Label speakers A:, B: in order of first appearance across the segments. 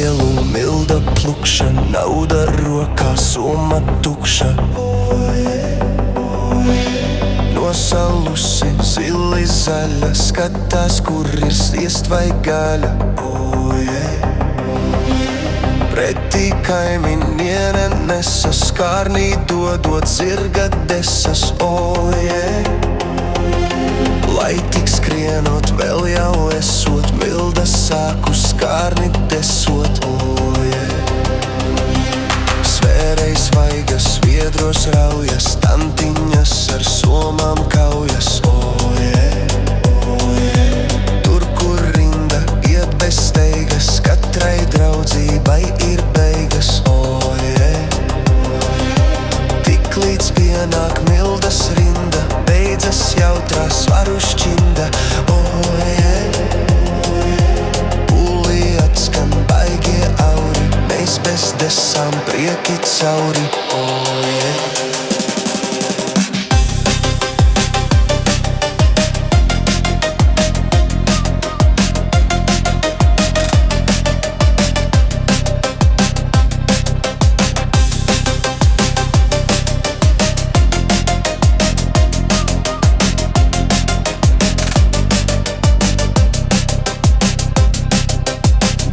A: lielu milda plukša, nauda rokā, summa tukša. Nosalusi, zili zaļa, skatās, kur ir sviest vai gaļa. Pretī kaimiņiene nesa, skārnī dodot zirga desas. Lai tik skrienot, vēl jau esot, milda sāku skārni desot. Svērējs vaigas, viedros raujas, tantiņas ar somām kaujas. Tur, kur rinda iet bez steigas, katrai draudzībai ir beigas. Tik līdz pienāk mildas rinda, beidzas jautrā svaru šķinda. Pūlī atskan baigie auri, mēs bez desām prieki cauri.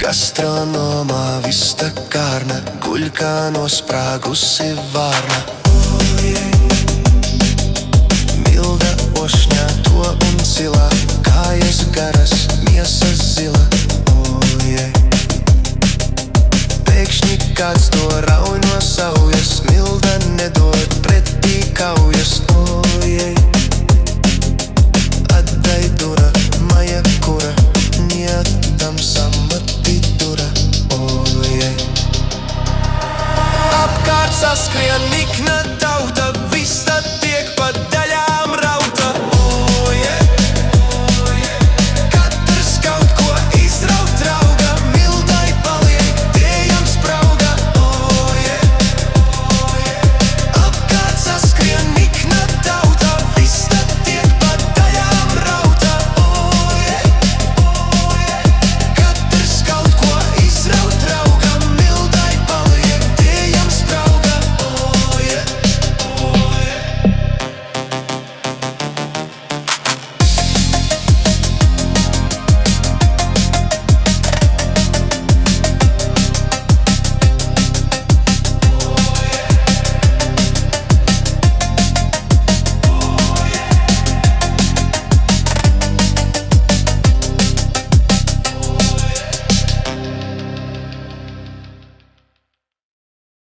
A: Gastronomā vista kārna, guļ kā nosprāgusi vārna.